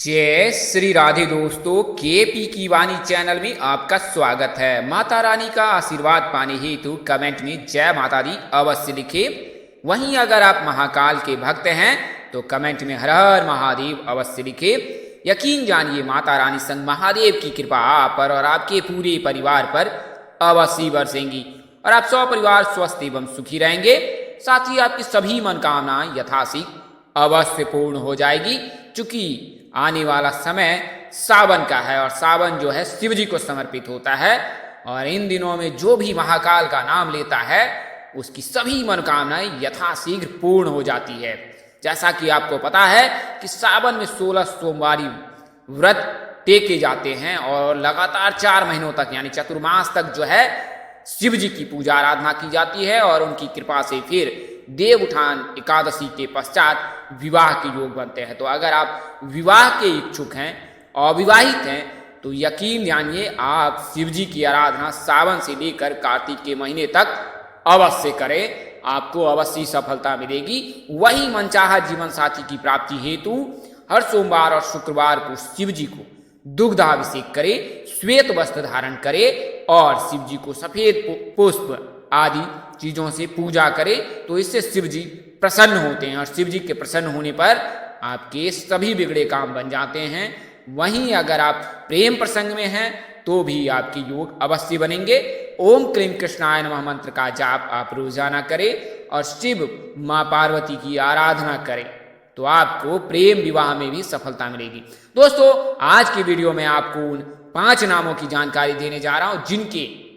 जय श्री राधे दोस्तों, केपी की वाणी चैनल में आपका स्वागत है। माता रानी का आशीर्वाद पाने हेतु कमेंट में जय माता दी अवश्य लिखे। वहीं अगर आप महाकाल के भक्त हैं तो कमेंट में हर हर महादेव अवश्य लिखे। यकीन जानिए माता रानी संग महादेव की कृपा आप पर और आपके पूरे परिवार पर अवश्य बरसेंगी और आप सौ परिवार स्वस्थ एवं सुखी रहेंगे। साथ ही आपकी सभी मनोकामनाएं यथाशीघ्र अवश्य पूर्ण हो जाएगी। चूंकि आने वाला समय सावन का है और सावन जो है शिव जी को समर्पित होता है और इन दिनों में जो भी महाकाल का नाम लेता है उसकी सभी मनोकामनाएं यथाशीघ्र पूर्ण हो जाती है। जैसा कि आपको पता है कि सावन में 16 सोमवारी व्रत टेके जाते हैं और लगातार 4 महीनों तक यानी चतुर्मास तक जो है शिव जी की पूजा आराधना की जाती है और उनकी कृपा से फिर देव उठान एकादशी के पश्चात विवाह के योग बनते हैं। तो अगर आप विवाह के इच्छुक हैं, अविवाहित हैं, तो यकीन जानिए आप शिव जी की आराधना सावन से लेकर कार्तिक के महीने तक अवश्य करें, आपको अवश्य सफलता मिलेगी। वही मनचाहा जीवन साथी की प्राप्ति हेतु हर सोमवार और शुक्रवार को शिव जी को दुग्धाभिषेक करे, श्वेत वस्त्र धारण करे और शिव जी को सफेद पुष्प आदि चीजों से पूजा करे तो इससे शिव जी प्रसन्न होते हैं और शिव जी के प्रसन्न होने पर आपके सभी बिगड़े काम बन जाते हैं। वहीं अगर आप प्रेम प्रसंग में हैं तो भी आपके योग अवश्य बनेंगे। ओम क्लीं कृष्णाय नमः मंत्र का जाप आप रोजाना करें और शिव माँ पार्वती की आराधना करें तो आपको प्रेम विवाह में भी सफलता मिलेगी। दोस्तों, आज की वीडियो में आपको उन 5 नामों की जानकारी देने जा रहा हूं जिनके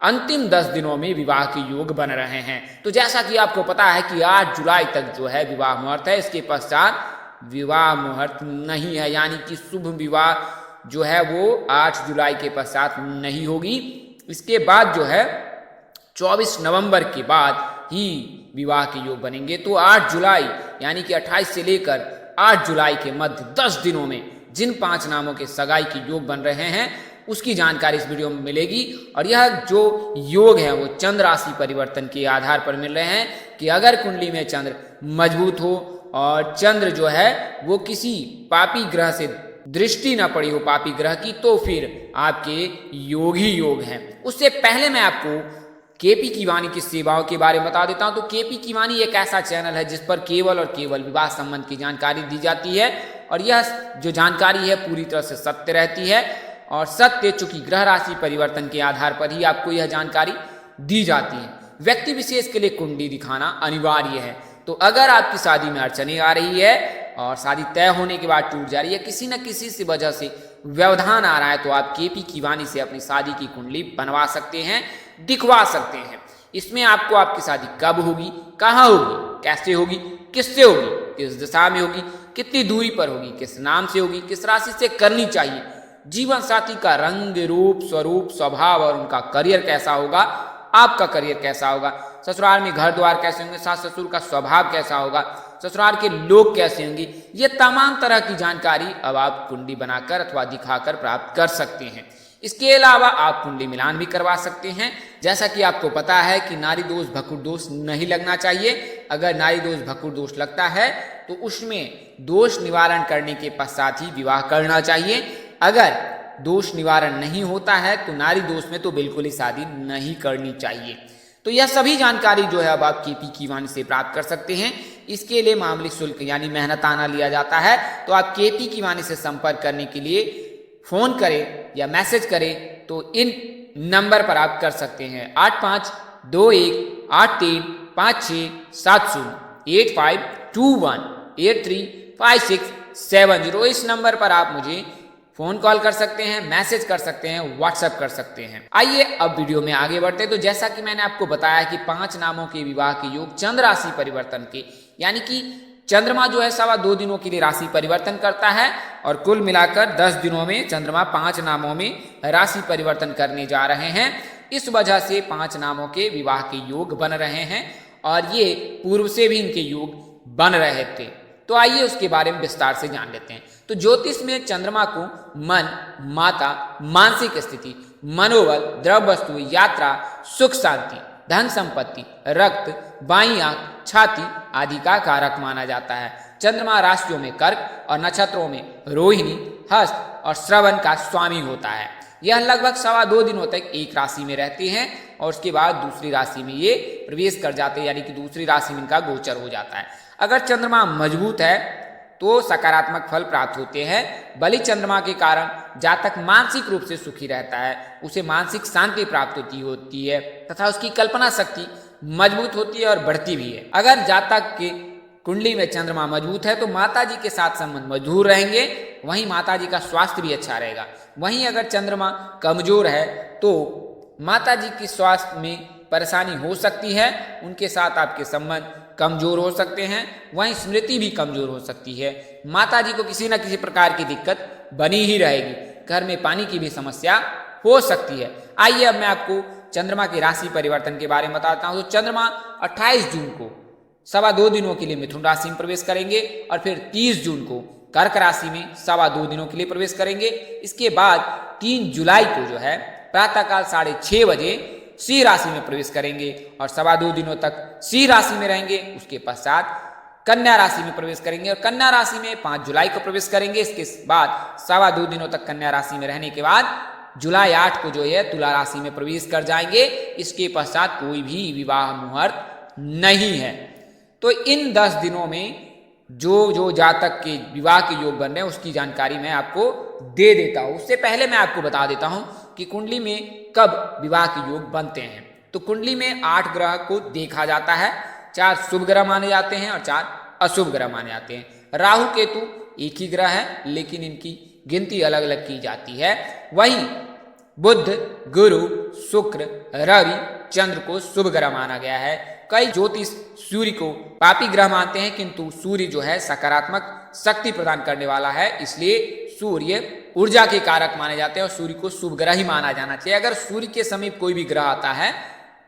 अंतिम 10 दिनों में विवाह के योग बन रहे हैं। तो जैसा कि आपको पता है कि 8 जुलाई तक जो है विवाह मुहूर्त है, इसके पश्चात विवाह मुहूर्त नहीं है, यानी कि शुभ विवाह जो है वो 8 जुलाई के पश्चात नहीं होगी। इसके बाद जो है 24 नवंबर के बाद ही विवाह के योग बनेंगे। तो 8 जुलाई यानी कि 28 से लेकर 8 जुलाई के मध्य 10 दिनों में जिन 5 नामों के सगाई के योग बन रहे हैं उसकी जानकारी इस वीडियो में मिलेगी। और यह जो योग है वो चंद्र राशि परिवर्तन के आधार पर मिल रहे हैं कि अगर कुंडली में चंद्र मजबूत हो और चंद्र जो है वो किसी पापी ग्रह से दृष्टि ना पड़ी हो पापी ग्रह की, तो फिर आपके योग ही योग हैं। उससे पहले मैं आपको केपी की वाणी की सेवाओं के बारे में बता देता हूं। तो केपी की वाणी एक ऐसा चैनल है जिस पर केवल और केवल विवाह संबंध की जानकारी दी जाती है और यह जो जानकारी है पूरी तरह से सत्य रहती है और सत्य चूंकि ग्रह राशि परिवर्तन के आधार पर ही आपको यह जानकारी दी जाती है। व्यक्ति विशेष के लिए कुंडली दिखाना अनिवार्य है। तो अगर आपकी शादी में अड़चने आ रही है और शादी तय होने के बाद टूट जा रही है, किसी न किसी से वजह से व्यवधान आ रहा है, तो आप केपी की वाणी से अपनी शादी की कुंडली बनवा सकते हैं, दिखवा सकते हैं। इसमें आपको आपकी शादी कब होगी, कहाँ होगी, कैसे होगी, किससे होगी, किस दिशा में होगी, कितनी दूरी पर होगी, किस नाम से होगी, किस राशि से करनी चाहिए, जीवन साथी का रंग रूप स्वरूप स्वभाव और उनका करियर कैसा होगा, आपका करियर कैसा होगा, ससुराल में घर द्वार कैसे होंगे, सास ससुर का स्वभाव कैसा होगा, ससुराल के लोग कैसे होंगे, ये तमाम तरह की जानकारी अब आप कुंडली बनाकर अथवा दिखाकर प्राप्त कर सकते हैं। इसके अलावा आप कुंडली मिलान भी करवा सकते हैं। जैसा कि आपको पता है कि नारी दोष भकुर दोष नहीं लगना चाहिए। अगर नारी दोष भकुर दोष लगता है तो उसमें दोष निवारण करने के पश्चात ही विवाह करना चाहिए। अगर दोष निवारण नहीं होता है तो नारी दोष में तो बिल्कुल ही शादी नहीं करनी चाहिए। तो यह सभी जानकारी जो है अब आप केपी की वाणी से प्राप्त कर सकते हैं। इसके लिए मामूली शुल्क यानी मेहनताना लिया जाता है। तो आप केपी की वाणी से संपर्क करने के लिए फोन करें या मैसेज करें तो इन नंबर पर आप कर सकते हैं 8521835670 इस नंबर पर आप मुझे फोन कॉल कर सकते हैं, मैसेज कर सकते हैं, व्हाट्सएप कर सकते हैं। आइए अब वीडियो में आगे बढ़ते हैं। तो जैसा कि मैंने आपको बताया कि 5 नामों के विवाह के योग चंद्र राशि परिवर्तन के, यानी कि चंद्रमा जो है 2.25 दिनों के लिए राशि परिवर्तन करता है और कुल मिलाकर 10 दिनों में चंद्रमा 5 नामों में राशि परिवर्तन करने जा रहे हैं। इस वजह से 5 नामों के विवाह के योग बन रहे हैं और ये पूर्व से भी इनके योग बन रहे थे। तो आइए उसके बारे में विस्तार से जान लेते हैं। तो ज्योतिष में चंद्रमा को मन, माता, मानसिक स्थिति, मनोबल, द्रव्य वस्तु, यात्रा, सुख शांति, धन संपत्ति, रक्त, बाईं आंख, छाती आदि का कारक माना जाता है। चंद्रमा राशियों में कर्क और नक्षत्रों में रोहिणी, हस्त और श्रवण का स्वामी होता है। यह लगभग 2.25 दिनों तक एक राशि में रहते हैं और उसके बाद दूसरी राशि में ये प्रवेश कर जाते हैं, यानी कि दूसरी राशि में इनका गोचर हो जाता है। अगर चंद्रमा मजबूत है तो सकारात्मक फल प्राप्त होते हैं। बलि चंद्रमा के कारण जातक मानसिक रूप से सुखी रहता है, उसे मानसिक शांति प्राप्त होती है तथा उसकी कल्पना शक्ति मजबूत होती है और बढ़ती भी है। अगर जातक के कुंडली में चंद्रमा मजबूत है तो माता जी के साथ संबंध मधुर रहेंगे, वहीं माता जी का स्वास्थ्य भी अच्छा रहेगा। वहीं अगर चंद्रमा कमजोर है तो माता जी के स्वास्थ्य में परेशानी हो सकती है, उनके साथ आपके संबंध कमजोर हो सकते हैं, वहीं स्मृति भी कमजोर हो सकती है। माता जी को किसी न किसी प्रकार की दिक्कत बनी ही रहेगी, घर में पानी की भी समस्या हो सकती है। आइए अब मैं आपको चंद्रमा की राशि परिवर्तन के बारे में बताता हूँ। तो चंद्रमा 28 जून को 2.25 दिनों के लिए मिथुन राशि में प्रवेश करेंगे और फिर 30 जून को कर्क राशि में 2.25 दिनों के लिए प्रवेश करेंगे। इसके बाद 3 जुलाई को जो है प्रातःकाल 6:30 बजे सिंह राशि में प्रवेश करेंगे और 2.25 दिनों तक सिंह राशि में रहेंगे। उसके पश्चात कन्या राशि में प्रवेश करेंगे और कन्या राशि में 5 जुलाई को प्रवेश करेंगे। इसके बाद 2.25 दिनों तक कन्या राशि में रहने के बाद जुलाई 8 को जो है तुला राशि में प्रवेश कर जाएंगे। इसके पश्चात कोई भी विवाह मुहूर्त नहीं है। तो इन 10 दिनों में जो जातक के विवाह के योग बन रहे हैं उसकी जानकारी मैं आपको दे देता हूं। उससे पहले मैं आपको बता देता हूं कि कुंडली में कब विवाह के योग बनते हैं। तो कुंडली में 8 ग्रह को देखा जाता है, 4 शुभ ग्रह माने जाते हैं और 4 अशुभ ग्रह माने जाते हैं। राहु केतु एक ही ग्रह है, लेकिन इनकी गिनती अलग अलग की जाती है। वहीं बुध, गुरु, शुक्र, रवि, चंद्र को शुभ ग्रह माना गया है। कई ज्योतिष सूर्य को पापी ग्रह मानते हैं, किंतु सूर्य जो है सकारात्मक शक्ति प्रदान करने वाला है, इसलिए सूर्य ऊर्जा के कारक माने जाते हैं और सूर्य को शुभ ग्रह ही माना जाना चाहिए। अगर सूर्य के समीप कोई भी ग्रह आता है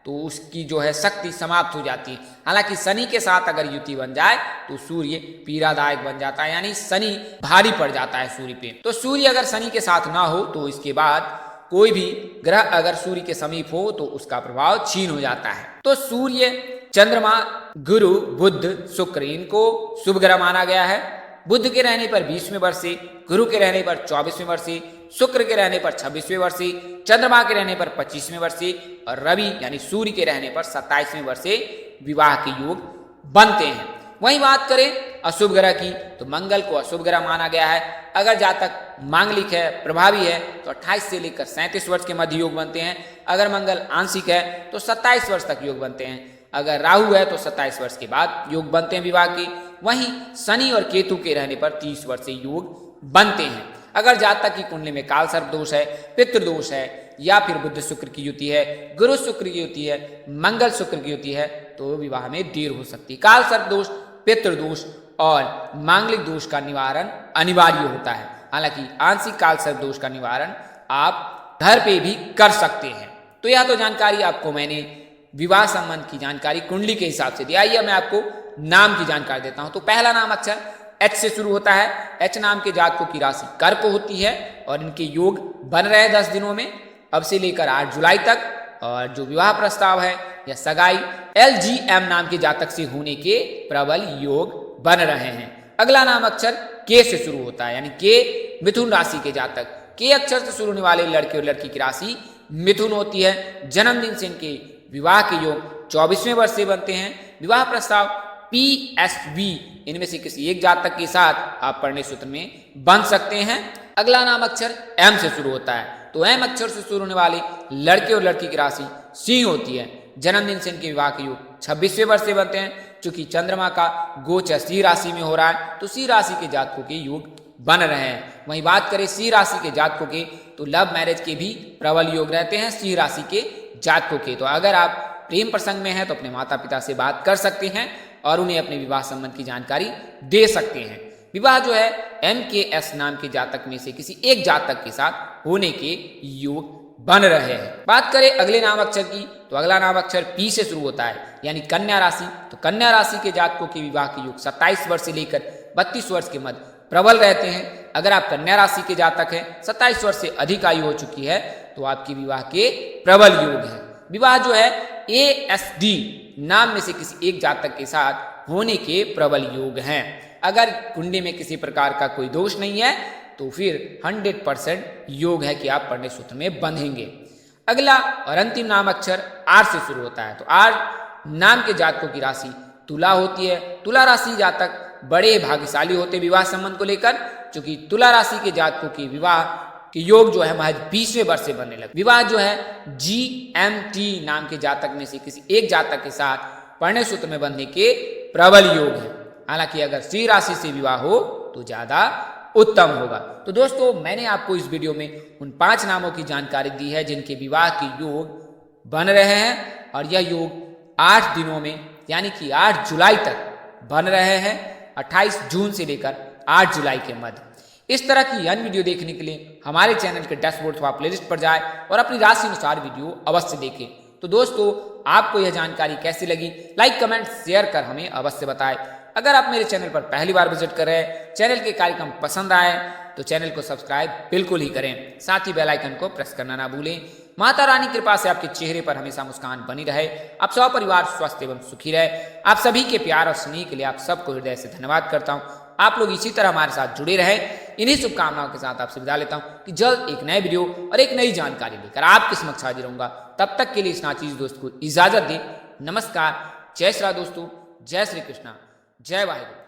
तो उसकी जो है शक्ति समाप्त हो जाती है। हालांकि शनि के साथ अगर युति बन जाए तो सूर्य पीड़ादायक बन जाता है, यानी शनि भारी पड़ जाता है सूर्य पे। तो सूर्य अगर शनि के साथ ना हो तो इसके बाद कोई भी ग्रह अगर सूर्य के समीप हो तो उसका प्रभाव क्षीण हो जाता है। तो सूर्य, चंद्रमा, गुरु, बुध, शुक्र इनको शुभ ग्रह माना गया है। बुध के रहने पर 20वें वर्ष से, गुरु के रहने पर 24वें वर्ष से, शुक्र के रहने पर 26वें वर्ष से, चंद्रमा के रहने पर 25वें वर्ष से और रवि यानी सूर्य के रहने पर 27वें वर्ष से विवाह के योग बनते हैं। वहीं बात करें अशुभ ग्रह की तो मंगल को अशुभ ग्रह माना गया है। अगर जातक मांगलिक है, प्रभावी है तो 28 से लेकर 37 वर्ष के मध्य योग बनते हैं। अगर मंगल आंशिक है तो 27 वर्ष तक योग बनते हैं। अगर राहु है तो 27 वर्ष के बाद योग बनते हैं विवाह के। वहीं शनि और केतु के रहने पर 30 वर्ष से योग बनते हैं। अगर जातक की कुंडली में काल सर्प दोष है, पितृ दोष है या फिर बुध शुक्र की युति है, गुरु शुक्र की युति है, मंगल शुक्र की युति है तो विवाह में देर हो सकती है। काल सर्प दोष, पितृ दोष और मांगलिक दोष का निवारण अनिवार्य होता है। हालांकि आंशिक काल सर्प दोष का निवारण आप घर पे भी कर सकते हैं। तो यह तो जानकारी आपको मैंने विवाह संबंध की जानकारी कुंडली के हिसाब से दी। आइए मैं आपको नाम की जानकारी देता हूं। तो पहला नाम अक्षर एच से शुरू होता है। एच नाम के जातकों की राशि कर्क होती है और इनके योग बन रहे 10 दिनों में, अब से लेकर 8 जुलाई तक। और जो विवाह प्रस्ताव है या सगाई LGM नाम के जातक से होने के प्रबल योग बन रहे हैं। अगला नाम अक्षर के से शुरू होता है, यानी के मिथुन राशि के जातक। के अक्षर से शुरू होने वाले लड़के और लड़की की राशि मिथुन होती है। जन्मदिन से इनके विवाह के योग 24वें वर्ष से बनते हैं। विवाह प्रस्ताव PSV इनमें से किसी एक जातक के साथ आप परिणय सूत्र में बन सकते हैं। अगला नाम अक्षर M से शुरू होता है। तो M अक्षर से शुरू होने वाले लड़के और लड़की की राशि सिंह होती है। जन्मदिन से इनके विवाह के योग 26वें वर्ष से बनते हैं। चूंकि चंद्रमा का गोचर सिंह राशि में हो रहा है तो सिंह राशि के जातकों के योग बन रहे हैं। वहीं बात करें सिंह राशि के जातकों के तो लव मैरिज के भी प्रबल योग रहते हैं सिंह राशि के जातकों के। तो अगर आप प्रेम प्रसंग में हैं तो अपने माता पिता से बात कर सकते हैं और उन्हें अपने विवाह संबंध की जानकारी दे सकते हैं। विवाह जो है MKS नाम के जातक में से किसी एक जातक के साथ होने के योग बन रहे हैं। बात करें अगले नाम अक्षर की तो अगला नाम अक्षर P से शुरू होता है, यानी कन्या राशि। तो कन्या राशि के जातकों के विवाह के योग 27 वर्ष से लेकर 32 वर्ष के मध्य प्रबल रहते हैं। अगर आप कन्या राशि के जातक हैं, 27 वर्ष से अधिक आयु हो चुकी है तो आपकी विवाह के प्रबल योग है। विवाह जो है ASD नाम में से किसी एक जातक के साथ होने के प्रबल योग हैं। अगर कुंडली में किसी प्रकार का कोई दोष नहीं है तो फिर 100% योग है कि आप पढ़ने सूत्र में बंधेंगे। अगला और अंतिम नाम अक्षर आर से शुरू होता है। तो आर नाम के जातकों की राशि तुला होती है। तुला राशि जातक बड़े भाग्यशाली होते विवाह संबंध को लेकर, क्योंकि तुला राशि के जातकों की विवाह के योग जो है महज 20वें वर्ष से बनने लगे। विवाह जो है GMT नाम के जातक में से किसी एक जातक के साथ पढ़ने सूत्र में बंधने के प्रबल योग है। हालांकि अगर स्त्री राशि से विवाह हो तो ज्यादा उत्तम होगा। तो दोस्तों, मैंने आपको इस वीडियो में उन 5 नामों की जानकारी दी है जिनके विवाह के योग बन रहे हैं, और यह योग 8 दिनों में यानी कि 8 जुलाई तक बन रहे हैं, 28 जून से लेकर 8 जुलाई के मध्य। इस तरह की अन्य वीडियो देखने के लिए हमारे चैनल के डैशबोर्ड अथवा प्लेलिस्ट पर जाए और अपनी राशि अनुसार वीडियो अवश्य देखें। तो दोस्तों, आपको यह जानकारी कैसी लगी, लाइक कमेंट शेयर कर हमें अवश्य बताएं। अगर आप मेरे चैनल पर पहली बार विजिट कर रहे हैं, चैनल के कार्यक्रम पसंद आए तो चैनल को सब्सक्राइब बिल्कुल ही करें, साथ ही बेल आइकन को प्रेस करना ना भूलें। माता रानी कृपा से आपके चेहरे पर हमेशा मुस्कान बनी रहे, आप सब परिवार स्वस्थ एवं सुखी रहे। आप सभी के प्यार और स्नेह के लिए आप सबको हृदय से धन्यवाद करता हूँ। आप लोग इसी तरह हमारे साथ जुड़े रहे। इन्हीं शुभकामनाओं के साथ आपसे विदा लेता हूँ कि जल्द एक नए वीडियो और एक नई जानकारी लेकर आपके समक्ष हाजिर रहूंगा। तब तक के लिए इस नाचीज दोस्त को इजाजत दें। नमस्कार, जय श्री राम दोस्तों, जय श्री कृष्णा, जय वाहिगुरु।